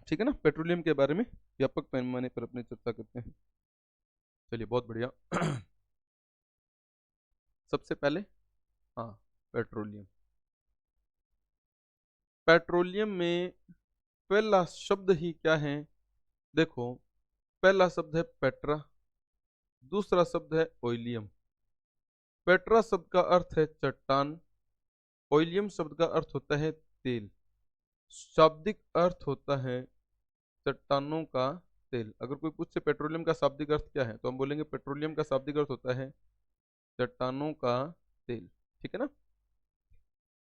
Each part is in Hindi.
ठीक है ना, पेट्रोलियम के बारे में व्यापक पैमाने पर अपनी चर्चा करते हैं। चलिए बहुत बढ़िया। सबसे पहले हाँ, पेट्रोलियम। पेट्रोलियम में पहला शब्द ही क्या है? देखो, पहला शब्द है पेट्रा, दूसरा शब्द है ओइलियम। पेट्रा शब्द का अर्थ है चट्टान, ओइलियम शब्द का अर्थ होता है तेल। शाब्दिक अर्थ होता है चट्टानों का तेल। अगर कोई पूछे पेट्रोलियम का शाब्दिक अर्थ क्या है, तो हम बोलेंगे पेट्रोलियम का शाब्दिक अर्थ होता है चट्टानों का तेल। ठीक है ना।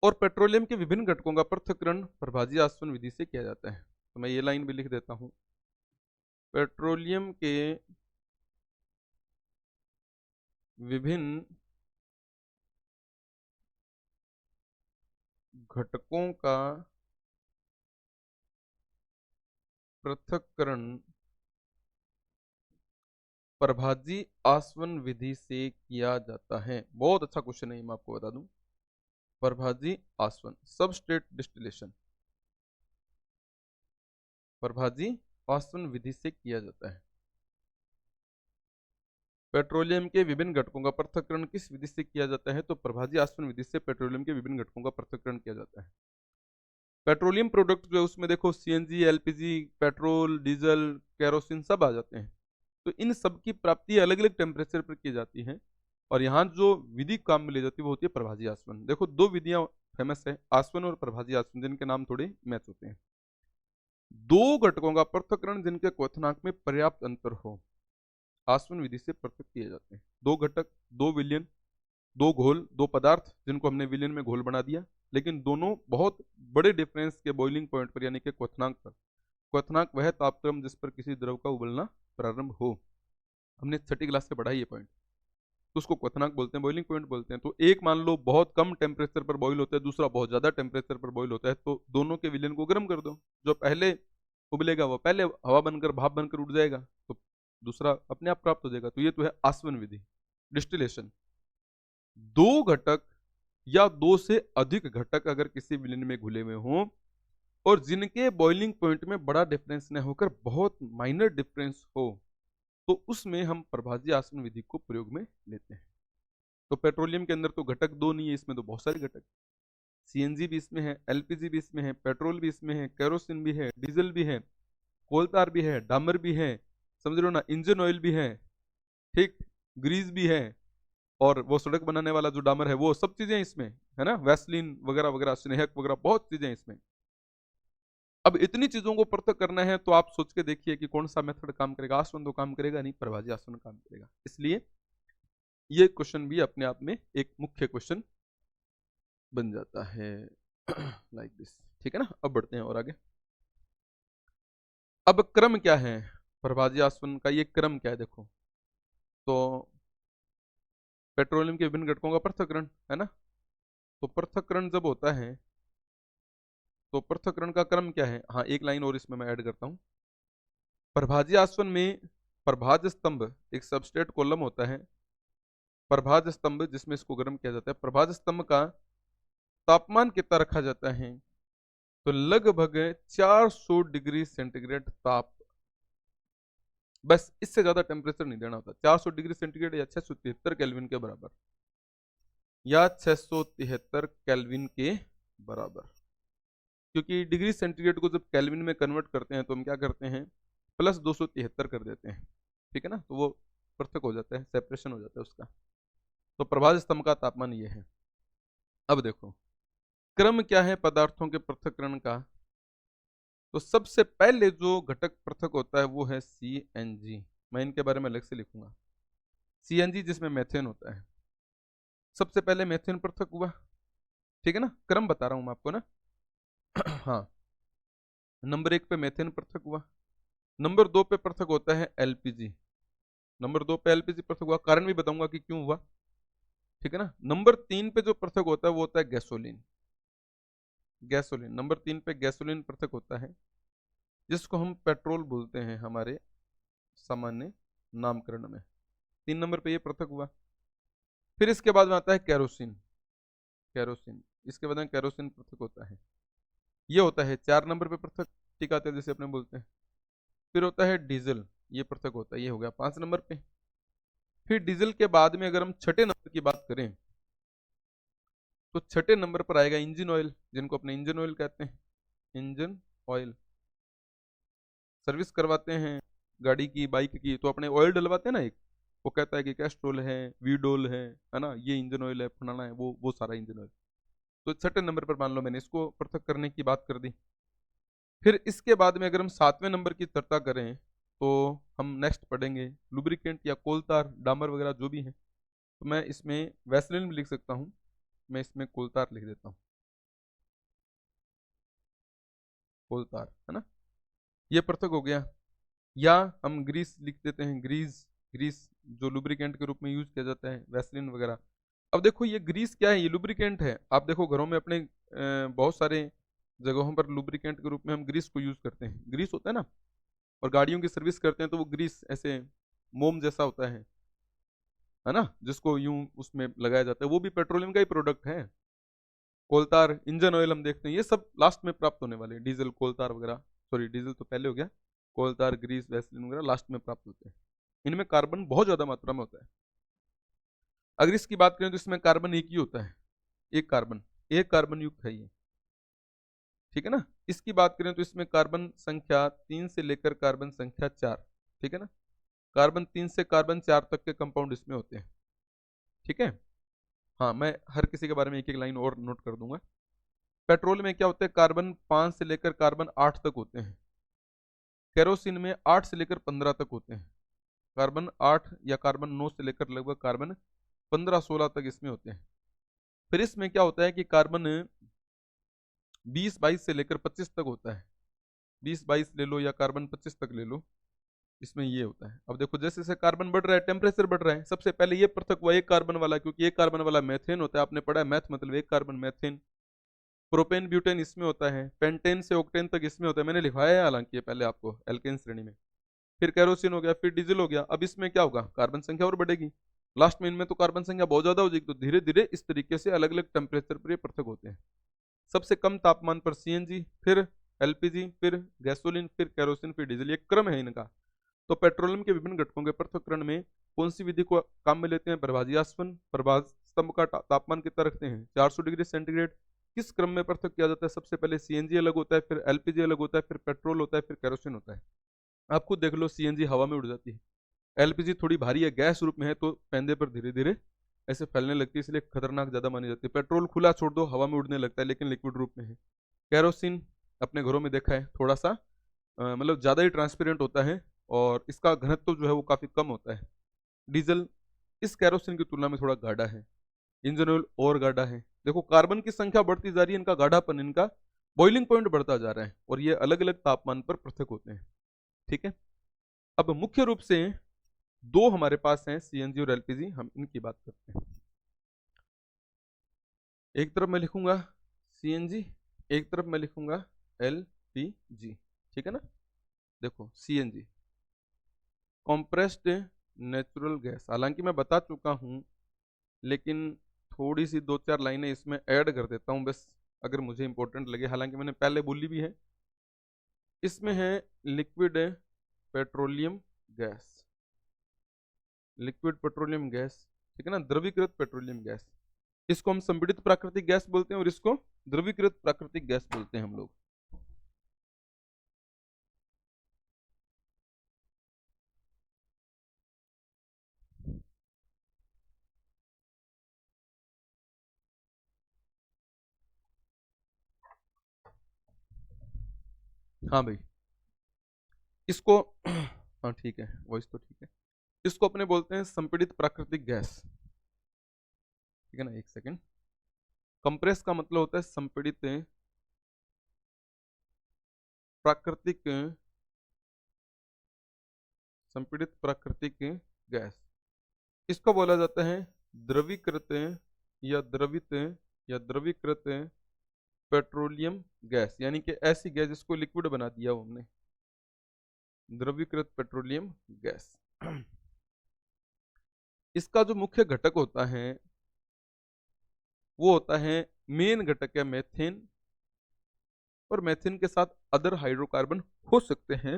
और पेट्रोलियम के विभिन्न घटकों का पृथक्करण प्रभाजी आसवन विधि से किया जाता है। तो मैं ये लाइन भी लिख देता हूं, पेट्रोलियम के विभिन्न घटकों का पृथक्करण प्रभाजी आसवन विधि से किया जाता है। बहुत अच्छा क्वेश्चन है, मैं आपको बता दूं। प्रभाजी आसवन, सबस्ट्रेट डिस्टिलेशन, प्रभाजी आसवन विधि से किया जाता है। पेट्रोलियम के विभिन्न घटकों का पृथक्करण किस विधि से किया जाता है? तो प्रभाजी आसवन विधि से पेट्रोलियम के विभिन्न घटकों का पृथक्करण किया जाता है। पेट्रोलियम प्रोडक्ट जो है उसमें देखो CNG, LPG, petrol, diesel, kerosene सब आ जाते हैं। तो इन सब की प्राप्ति अलग अलग टेम्परेचर पर की जाती है, और यहाँ जो विधि काम में ली जाती है वो होती है प्रभाजी आसवन। देखो दो विधियां फेमस है, आसवन और प्रभाजी आसवन, जिनके नाम थोड़े मैच होते हैं। दो घटकों का पृथक्करण जिनके क्वथनांक में पर्याप्त अंतर हो, आसवन विधि से पृथक किए जाते हैं। दो घटक, दो विलयन, दो घोल, दो पदार्थ जिनको हमने विलयन में घोल बना दिया, लेकिन दोनों बहुत बड़े डिफरेंस के बॉइलिंग पॉइंट पर यानी कि क्वथनांक पर। क्वथनांक वह तापक्रम जिस पर किसी द्रव का उबलना प्रारंभ हो। हमने छठी क्लास से पढ़ा ये पॉइंट, तो उसको क्वथनांक बोलते हैं, बॉइलिंग पॉइंट बोलते हैं। तो एक मान लो बहुत कम टेम्परेचर पर बॉइल होता है, दूसरा बहुत ज्यादा टेम्परेचर पर बॉइल होता है, तो दोनों के विलयन को गर्म कर दो। जो पहले उबलेगा वो पहले हवा बनकर, भाप बनकर उड़ जाएगा, तो दूसरा अपने आप प्राप्त हो जाएगा। तो ये तो है आसवन विधि, डिस्टिलेशन। दो घटक या दो से अधिक घटक अगर किसी विलयन में घुले हुए हों और जिनके बॉइलिंग पॉइंट में बड़ा डिफरेंस न होकर बहुत माइनर डिफरेंस हो, तो उसमें हम प्रभाजी आसवन विधि को प्रयोग में लेते हैं। तो पेट्रोलियम के अंदर तो घटक दो नहीं है, इसमें तो बहुत सारे घटक, सीएनजी भी इसमें है, एलपीजी भी इसमें है, पेट्रोल भी इसमें है, केरोसिन भी है, डीजल भी है, कोल तार भी है, डामर भी है, समझ लो ना, इंजन ऑयल भी है, ठीक, ग्रीस भी है, और वो सड़क बनाने वाला जो डामर है वो सब चीजें इसमें है ना, वैसलीन वगैरह वगैरह, स्नेहक वगैरह, बहुत चीजें इसमें। अब इतनी चीजों को पृथक करना है तो आप सोच के देखिए कि कौन सा मेथड काम करेगा। आसवन तो काम करेगा नहीं, प्रभाजी आसवन काम करेगा। इसलिए ये क्वेश्चन भी अपने आप में एक मुख्य क्वेश्चन बन जाता है। लाइक दिस, ठीक है ना। अब बढ़ते हैं और आगे। अब क्रम क्या है प्रभाजी आसवन का? ये क्रम क्या है देखो, तो पेट्रोलियम के विभिन्न घटकों का पृथक्करण है ना, तो पृथक्करण जब होता है तो पृथक्करण का क्रम क्या है? हाँ, एक लाइन और इसमें मैं ऐड करता हूं। प्रभाजी आसवन में प्रभाज स्तंभ एक सबस्ट्रेट कॉलम होता है, प्रभाज स्तंभ जिसमें इसको गर्म किया जाता है। प्रभाज स्तंभ का तापमान कितना रखा जाता है? तो लगभग 400 डिग्री सेंटीग्रेड ताप, बस इससे ज्यादा टेम्परेचर नहीं देना होता। 400 डिग्री सेंटीग्रेड या 673 केल्विन के बराबर, या 673 केल्विन के बराबर। क्योंकि डिग्री सेंटीग्रेड को जब केल्विन में कन्वर्ट करते हैं तो हम क्या करते हैं, प्लस 273 कर देते हैं, ठीक है ना, तो वो पृथक हो जाता है, सेपरेशन हो जाता है उसका। तो प्रभाज स्तंभ का तापमान ये है। अब देखो क्रम क्या है पदार्थों के पृथक्करण का। तो सबसे पहले जो घटक पृथक होता है वो है सीएनजी। मैं इनके बारे में अलग से लिखूंगा। सीएनजी जिसमें मेथेन होता है, सबसे पहले मेथेन पृथक हुआ, ठीक है ना, क्रम बता रहा हूं मैं आपको ना। हाँ, नंबर 1 पे मेथेन पृथक हुआ, नंबर 2 पे पृथक होता है एलपीजी, नंबर 2 पे एलपीजी पृथक हुआ, कारण भी बताऊंगा कि क्यों हुआ, ठीक है ना। नंबर 3 पे जो पृथक होता है वो होता है गैसोलीन। गैसोलीन नंबर 3 पे गैसोलीन पृथक होता है, जिसको हम पेट्रोल बोलते हैं हमारे सामान्य नामकरण में। 3 नंबर पे ये पृथक हुआ। फिर इसके बाद में आता है केरोसिन। केरोसिन इसके बाद में केरोसिन पृथक होता है, ये होता है 4 नंबर पे पृथक। लैक्टिक आते हैं जैसे अपने बोलते हैं। फिर होता है डीजल, ये पृथक होता है, ये हो गया 5 नंबर पे। फिर डीजल के बाद में अगर हम छठे नंबर की बात करें तो छठे नंबर पर आएगा इंजन ऑयल, जिनको अपने इंजन ऑयल कहते हैं। इंजन ऑयल सर्विस करवाते हैं गाड़ी की, बाइक की, तो अपने ऑयल डलवाते हैं ना एक, वो कहता है कि कैस्ट्रोल है, वीडोल है ना, ये इंजन ऑयल है, फलाना है, वो सारा इंजन ऑयल। तो छठे नंबर पर मान लो मैंने इसको पृथक करने की बात कर दी। फिर इसके बाद में अगर हम 7वें नंबर की चर्चा करें तो हम नेक्स्ट पढ़ेंगे लुब्रिकेंट या कोलतार, डामर वगैरह जो भी है। तो मैं इसमें वैसलीन भी लिख सकता हूँ, मैं इसमें कोलतार लिख देता हूँ, कोलतार है ना, ये पृथक हो गया। या हम ग्रीस लिख देते हैं, ग्रीस, ग्रीस जो लुब्रिकेंट के रूप में यूज किया जाता है, वैसलीन वगैरह। अब देखो ये ग्रीस क्या है, ये लुब्रिकेंट है। आप देखो घरों में अपने बहुत सारे जगहों पर लुब्रिकेंट के रूप में हम ग्रीस को यूज करते हैं, ग्रीस होता है ना, और गाड़ियों की सर्विस करते हैं तो वो ग्रीस ऐसे मोम जैसा होता है ना, जिसको यूं उसमें लगाया जाता है, वो भी पेट्रोलियम का ही प्रोडक्ट है। कोलतार, इंजन ऑयल हम देखते हैं, ये सब लास्ट में प्राप्त होने वाले हैं, डीजल, कोलतार वगैरह, सॉरी डीजल तो पहले हो गया, कोलतार, ग्रीस, वैसलीन वगैरह लास्ट में प्राप्त होते हैं। इनमें कार्बन बहुत ज्यादा मात्रा में होता है। अगर इसकी बात करें तो इसमें कार्बन एक ही होता है, एक कार्बन युक्त है ये, ठीक है ना। इसकी बात करें तो इसमें कार्बन संख्या 3 से लेकर कार्बन संख्या 4, ठीक है ना, कार्बन 3 से कार्बन 4 तक के कंपाउंड इसमें होते हैं, ठीक है। हाँ, मैं हर किसी के बारे में एक एक लाइन और नोट कर दूंगा। पेट्रोल में क्या होता है, कार्बन 5 से लेकर कार्बन 8 तक होते हैं। केरोसिन में 8 से लेकर 15 तक होते हैं। कार्बन 8 या कार्बन 9 से लेकर लगभग कार्बन 15-16 तक इसमें होते हैं। फिर इसमें क्या होता है कि कार्बन 20-22 से लेकर 25 तक होता है, 20-22 ले लो या कार्बन 25 तक ले लो, इसमें ये होता है। अब देखो जैसे जैसे कार्बन बढ़ रहा है टेम्परेचर बढ़ रहा है। सबसे पहले ये पृथक हुआ एक कार्बन वाला, क्योंकि एक कार्बन वाला मेथेन होता है, आपने पढ़ा है मैथ मतलब एक कार्बन मेथेन। प्रोपेन ब्यूटेन इसमें होता है, पेंटेन से ऑक्टेन तक इसमें होता है, मैंने लिखवाया है हालांकि ये पहले आपको एल्केन श्रेणी में। फिर कैरोसिन हो गया, फिर डीजल हो गया। अब इसमें क्या होगा, कार्बन संख्या और बढ़ेगी, लास्ट में इनमें तो कार्बन संख्या बहुत ज्यादा हो जाएगी। तो धीरे धीरे इस तरीके से अलग अलग टेम्परेचर पर ये पृथक होते हैं। सबसे कम तापमान पर सीएनजी, फिर एलपीजी, फिर गैसोलीन, फिर कैरोसिन, फिर डीजल, ये क्रम है इनका। तो पेट्रोलियम के विभिन्न घटकों के पृथक्करण में कौन सी विधि को काम में लेते हैं, प्रभाजी आसवन। प्रभाज स्तंभ का तापमान कितना रखते हैं, 400 डिग्री सेंटीग्रेड। किस क्रम में पृथक किया जाता है, सबसे पहले सीएनजी अलग होता है, फिर एलपीजी अलग होता है, फिर पेट्रोल होता है, फिर कैरोसिन होता है। आप खुद देख लो, सीएनजी हवा में उड़ जाती है, एलपीजी थोड़ी भारी है, गैस रूप में है, तो पैंदे पर धीरे धीरे ऐसे फैलने लगती है, इसलिए खतरनाक ज्यादा मानी जाती है। पेट्रोल खुला छोड़ दो हवा में उड़ने लगता है, लेकिन लिक्विड रूप में है। कैरोसिन अपने घरों में देखा है, थोड़ा सा मतलब ज्यादा ही ट्रांसपेरेंट होता है और इसका घनत्व जो है वो काफी कम होता है। डीजल इस कैरोसिन की तुलना में थोड़ा गाढ़ा है, इंजन ऑयल और गाढ़ा है। देखो कार्बन की संख्या बढ़ती जा रही है, इनका गाढ़ापन, इनका बॉइलिंग पॉइंट बढ़ता जा रहा है, और ये अलग अलग तापमान पर पृथक होते हैं, ठीक है। अब मुख्य रूप से दो हमारे पास हैं, सीएनजी और एलपीजी, हम इनकी बात करते हैं। एक तरफ मैं लिखूंगा सीएनजी, एक तरफ मैं लिखूंगा एलपीजी, ठीक है ना। देखो सीएनजी कॉम्प्रेस्ड नेचुरल गैस, हालांकि मैं बता चुका हूं, लेकिन थोड़ी सी 2-4 लाइनें इसमें ऐड कर देता हूं बस, अगर मुझे इंपॉर्टेंट लगे, हालांकि मैंने पहले बोली भी है। इसमें है liquid petroleum gas, liquid petroleum gas, ठीक है ना, द्रवीकृत पेट्रोलियम गैस। इसको हम संपीड़ित प्राकृतिक गैस बोलते हैं और इसको द्रवीकृत प्राकृतिक गैस बोलते हैं हम लोग। हाँ भाई, इसको हाँ ठीक है, वॉइस तो ठीक है। इसको अपने बोलते हैं संपीड़ित प्राकृतिक गैस, ठीक है ना। एक सेकेंड, कंप्रेस का मतलब होता है संपीड़ित प्राकृतिक, संपीड़ित प्राकृतिक गैस। इसको बोला जाता है द्रवीकृत या द्रवित या द्रवीकृत पेट्रोलियम गैस, यानी कि ऐसी गैस जिसको लिक्विड बना दिया हो हमने, द्रवीकृत पेट्रोलियम गैस। इसका जो मुख्य घटक होता है वो होता है, मेन घटक है मेथेन, और मेथेन के साथ अदर हाइड्रोकार्बन हो सकते हैं,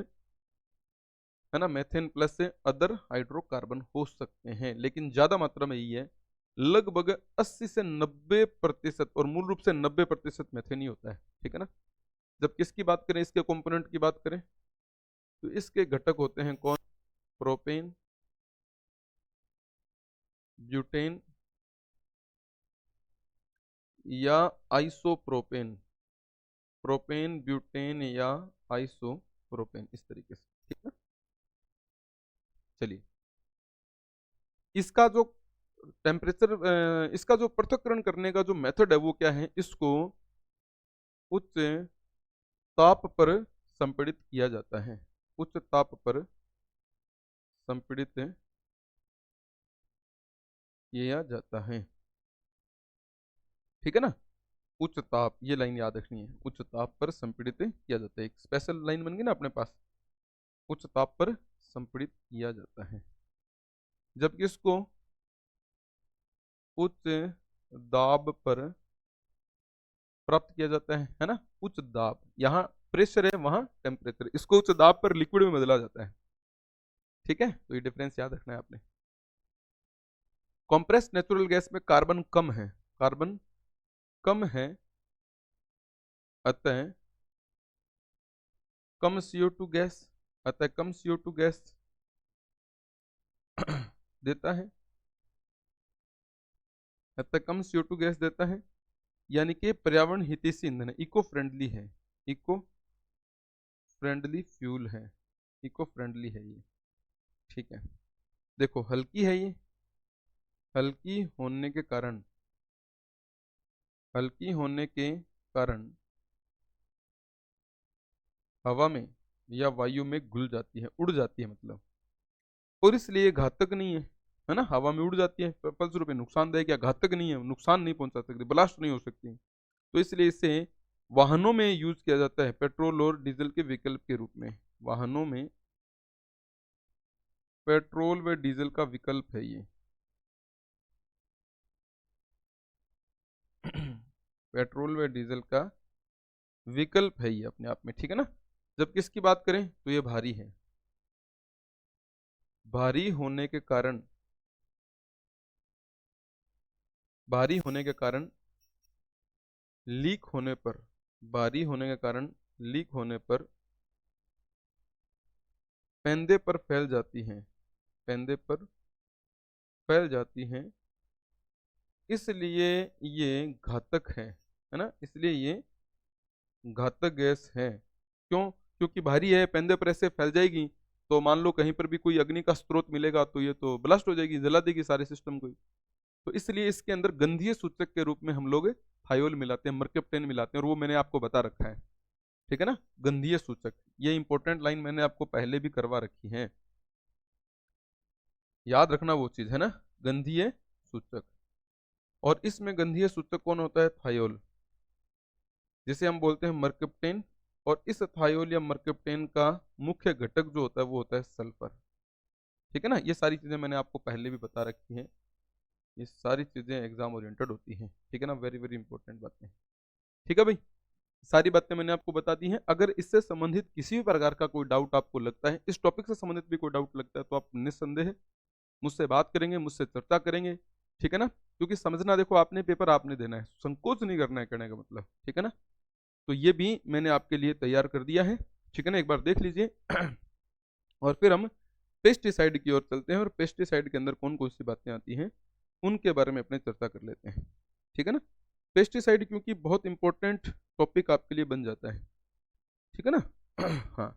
है ना, मेथेन प्लस से अदर हाइड्रोकार्बन हो सकते हैं, लेकिन ज्यादा मात्रा में यही है, लगभग 80 से 90%, और मूल रूप से 90% मेथेन ही होता है, ठीक है ना। जब किसकी बात करें, इसके कंपोनेंट की बात करें, तो इसके घटक होते हैं कौन, प्रोपेन, ब्यूटेन या आइसोप्रोपेन, प्रोपेन, ब्यूटेन या आइसोप्रोपेन, इस तरीके से, ठीक है। चलिए, इसका जो टेम्परेचर, इसका जो पृथक्करण करने का जो मेथड है वो क्या है, इसको उच्च ताप पर संपीड़ित किया जाता है, उच्च ताप पर संपीड़ित किया जाता है, ठीक है ना। उच्च ताप, ये लाइन याद रखनी है, उच्च ताप पर संपीड़ित किया जाता है, एक स्पेशल लाइन बन गई ना अपने पास, उच्च ताप पर संपीड़ित किया जाता है। जबकि इसको उच्च दाब पर प्राप्त किया जाता है ना, उच्च दाब, यहाँ प्रेशर है वहां टेम्परेचर, इसको उच्च दाब पर लिक्विड में बदला जाता है, ठीक है। तो ये डिफरेंस याद रखना है आपने। कॉम्प्रेस्ड नेचुरल गैस में कार्बन कम है, कार्बन कम है, अतः कम CO2 गैस, अतः कम CO2 गैस देता है, अतः कम CO2 गैस देता है, यानी कि पर्यावरण हितैषी ईंधन है, इको फ्रेंडली है, इको फ्रेंडली फ्यूल है, इको फ्रेंडली है ये, ठीक है। देखो हल्की है ये, हल्की होने के कारण, हल्की होने के कारण हवा में या वायु में घुल जाती है, उड़ जाती है मतलब, और इसलिए घातक नहीं है ना, हवा में उड़ जाती है, फलस्वरूप नुकसानदायक या घातक नहीं है, नुकसान नहीं पहुंचा सकती, ब्लास्ट नहीं हो सकती, तो इसलिए इसे वाहनों में यूज किया जाता है पेट्रोल और डीजल के विकल्प के रूप में, वाहनों में पेट्रोल व डीजल का विकल्प है ये पेट्रोल व डीजल का विकल्प है ये अपने आप में, ठीक है ना। जब किसकी बात करें तो ये भारी है, भारी होने के कारण, भारी होने के कारण लीक होने पर, भारी होने के कारण लीक होने पर पेंदे पर फैल जाती हैं, पेंदे पर फैल जाती हैं, इसलिए ये घातक है ना, इसलिए ये घातक गैस है। क्यों, क्योंकि भारी है, पेंदे पर ऐसे फैल जाएगी, तो मान लो कहीं पर भी कोई अग्नि का स्रोत मिलेगा तो ये तो ब्लास्ट हो जाएगी, जला देगी सारे सिस्टम को, तो इसलिए इसके अंदर गंधीय सूचक के रूप में हम लोग थायोल मिलाते हैं, मर्कैप्टेन मिलाते हैं, और वो मैंने आपको बता रखा है, ठीक है ना। गंधीय सूचक, ये इंपॉर्टेंट लाइन मैंने आपको पहले भी करवा रखी है, याद रखना वो चीज है ना, गंधीय सूचक। और इसमें गंधीय सूचक कौन होता है, थायोल, जिसे हम बोलते हैं मर्कैप्टेन, और इस थायोल या मर्कैप्टेन का मुख्य घटक जो होता है वो होता है सल्फर, ठीक है ना। ये सारी चीजें मैंने आपको पहले भी बता रखी हैं, ये सारी चीजें एग्जाम ओरिएंटेड होती हैं, ठीक है ना, वेरी वेरी इंपॉर्टेंट बातें, ठीक है भाई। सारी बातें मैंने आपको बता दी हैं। अगर इससे संबंधित किसी भी प्रकार का कोई डाउट आपको लगता है, इस टॉपिक से संबंधित भी कोई डाउट लगता है, तो आप निस्संदेह मुझसे बात करेंगे, मुझसे चर्चा करेंगे, ठीक है ना। क्योंकि समझना, देखो आपने पेपर आपने देना है, संकोच नहीं करना है कहने का मतलब, ठीक है ना। तो ये भी मैंने आपके लिए तैयार कर दिया है, ठीक है ना, एक बार देख लीजिए और फिर हम पेस्टिसाइड की ओर चलते हैं, और पेस्टिसाइड के अंदर कौन कौन सी बातें आती हैं उनके बारे में अपने चर्चा कर लेते हैं, ठीक है ना। पेस्टिसाइड क्योंकि बहुत इंपॉर्टेंट टॉपिक आपके लिए बन जाता है, ठीक है ना हाँ,